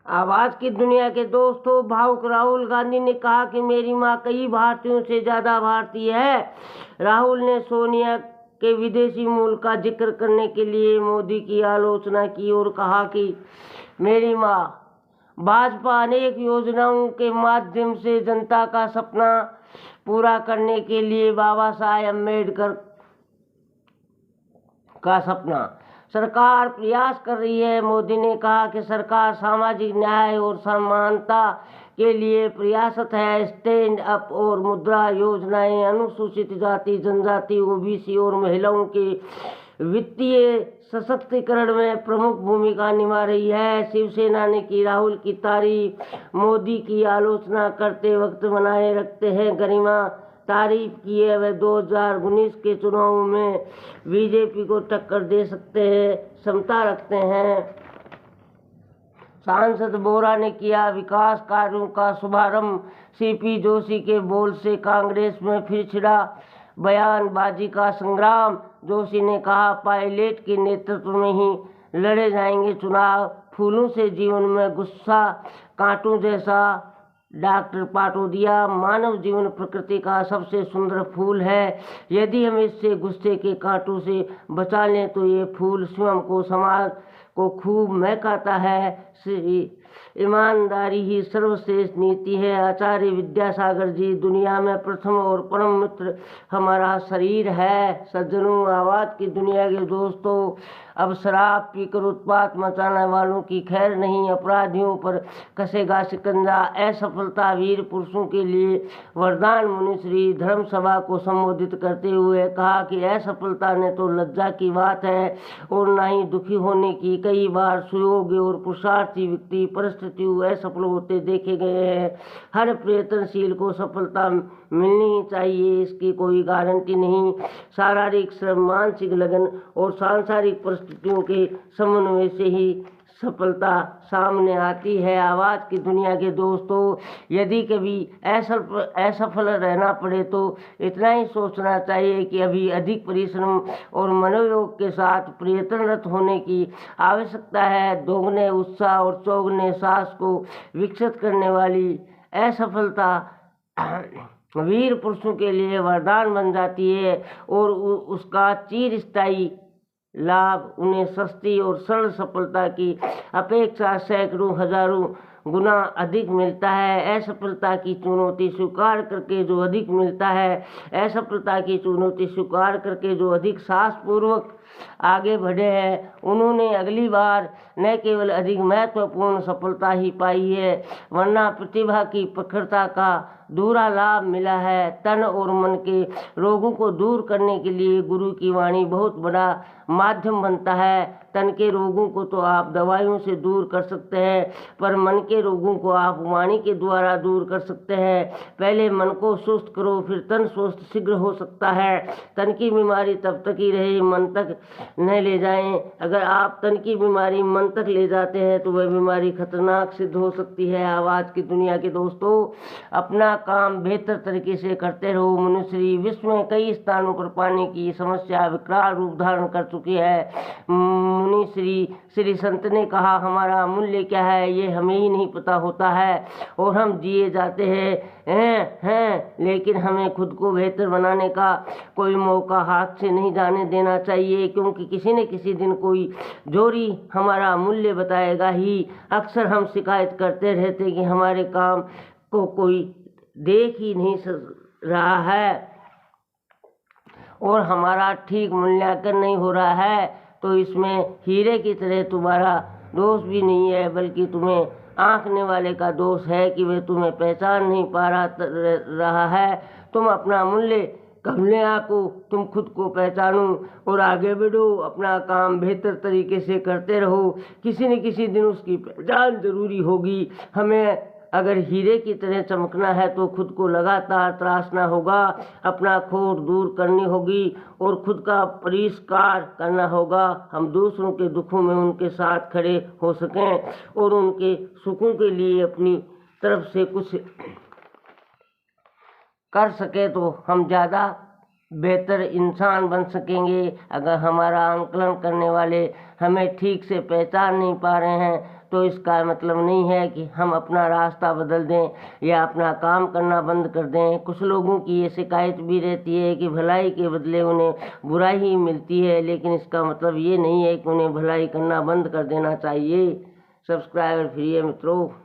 आवाज की दुनिया के दोस्तों, भावुक राहुल गांधी ने कहा कि मेरी मां कई भारतीयों से ज्यादा भारतीय है। राहुल ने सोनिया के विदेशी मूल का जिक्र करने के लिए मोदी की आलोचना की और कहा कि मेरी मां भाजपा अनेक योजनाओं के माध्यम से जनता का सपना पूरा करने के लिए बाबा साहेब अम्बेडकर का सपना सरकार प्रयास कर रही है। मोदी ने कहा कि सरकार सामाजिक न्याय और समानता के लिए प्रयासरत है। स्टैंड अप और मुद्रा योजनाएं अनुसूचित जाति, जनजाति, ओबीसी और महिलाओं के वित्तीय सशक्तिकरण में प्रमुख भूमिका निभा रही है। शिवसेना ने की राहुल की तारीफ, मोदी की आलोचना करते वक्त बनाए रखते हैं गरिमा। तारीफ की है वह 2019 के चुनाव में बीजेपी को टक्कर दे सकते हैं, क्षमता रखते हैं। सांसद बोरा ने किया विकास कार्यों का शुभारंभ। सीपी जोशी के बोल से कांग्रेस में फिर छिड़ा बयानबाजी का संग्राम। जोशी ने कहा पायलट के नेतृत्व में ही लड़े जाएंगे चुनाव। फूलों से जीवन में गुस्सा कांटों जैसा। डॉक्टर पाटोदिया, मानव जीवन प्रकृति का सबसे सुंदर फूल है। यदि हम इससे गुस्से के कांटों से बचा लें तो ये फूल स्वयं को, समाज को खूब महकाता है। ईमानदारी ही सर्वश्रेष्ठ नीति है। आचार्य विद्यासागर जी, दुनिया में प्रथम और परम मित्र हमारा शरीर है। सज्जनों, आवाज की दुनिया के दोस्तों, अब शराब पीकर उत्पात मचाने वालों की खैर नहीं, अपराधियों पर कसेगा शिकंजा। असफलता वीर पुरुषों के लिए वरदान। मुनिश्री धर्म सभा को संबोधित करते हुए कहा कि असफलता ने तो लज्जा की बात है और ना ही दुखी होने की। कई बार सुयोग्य और पुरुषार्थी व्यक्ति परिस्थितियों असफल होते देखे गए हैं। हर प्रयत्नशील को सफलता मिलनी ही चाहिए, इसकी कोई गारंटी नहीं। शारीरिक श्रम, मानसिक लगन और सांसारिक परिस्थितियों के समन्वय से ही सफलता सामने आती है। आवाज की दुनिया के दोस्तों, यदि कभी असफल रहना पड़े तो इतना ही सोचना चाहिए कि अभी अधिक परिश्रम और मनोयोग के साथ प्रयत्नरत होने की आवश्यकता है। दोगुने उत्साह और चौगुने साहस को विकसित करने वाली असफलता वीर पुरुषों के लिए वरदान बन जाती है और उसका चिरस्थायी लाभ उन्हें सस्ती और सरल सफलता की अपेक्षा सैकड़ों हजारों गुना अधिक मिलता है। असफलता की चुनौती स्वीकार करके जो अधिक मिलता है, असफलता की चुनौती स्वीकार करके जो अधिक साहसपूर्वक आगे बढ़े हैं, उन्होंने अगली बार न केवल अधिक महत्वपूर्ण सफलता ही पाई है, वरना प्रतिभा की प्रखरता का दूरा लाभ मिला है। तन और मन के रोगों को दूर करने के लिए गुरु की वाणी बहुत बड़ा माध्यम बनता है। तन के रोगों को तो आप दवाइयों से दूर कर सकते हैं, पर मन के रोगों को आप वाणी के द्वारा दूर कर सकते हैं। पहले मन को स्वस्थ करो, फिर तन स्वस्थ शीघ्र हो सकता है। तन की बीमारी तब तक ही रहे, मन तक न ले जाएं। अगर आप तन की बीमारी मन तक ले जाते हैं तो वह बीमारी खतरनाक सिद्ध हो सकती है। आवाज की दुनिया के दोस्तों, अपना काम बेहतर तरीके से करते रहो। मनुष्य विश्व में कई स्थानों पर पानी की समस्या विकराल रूप धारण कर चुकी है। मुनि श्री संत ने कहा, हमारा मूल्य क्या है ये हमें ही नहीं पता होता है और हम जिए जाते हैं, लेकिन हमें खुद को बेहतर बनाने का कोई मौका हाथ से नहीं जाने देना चाहिए, क्योंकि किसी न किसी दिन कोई जोरी हमारा मूल्य बताएगा ही। अक्सर हम शिकायत करते रहते कि हमारे काम को कोई देख ही नहीं रहा है और हमारा ठीक मूल्यांकन नहीं हो रहा है, तो इसमें हीरे की तरह तुम्हारा दोष भी नहीं है, बल्कि तुम्हें आंकने वाले का दोष है कि वे तुम्हें पहचान नहीं पा रहा है। तुम अपना मूल्य कमले आंको, तुम खुद को पहचानो और आगे बढ़ो। अपना काम बेहतर तरीके से करते रहो, किसी न किसी दिन उसकी पहचान जरूरी होगी। हमें अगर हीरे की तरह चमकना है तो खुद को लगातार तराशना होगा, अपना खोट दूर करनी होगी और खुद का परिष्कार करना होगा। हम दूसरों के दुखों में उनके साथ खड़े हो सकें और उनके सुखों के लिए अपनी तरफ से कुछ कर सके तो हम ज़्यादा बेहतर इंसान बन सकेंगे। अगर हमारा आंकलन करने वाले हमें ठीक से पहचान नहीं पा रहे हैं तो इसका मतलब नहीं है कि हम अपना रास्ता बदल दें या अपना काम करना बंद कर दें। कुछ लोगों की ये शिकायत भी रहती है कि भलाई के बदले उन्हें बुराई ही मिलती है, लेकिन इसका मतलब ये नहीं है कि उन्हें भलाई करना बंद कर देना चाहिए। सब्सक्राइबर फ्री है मित्रों।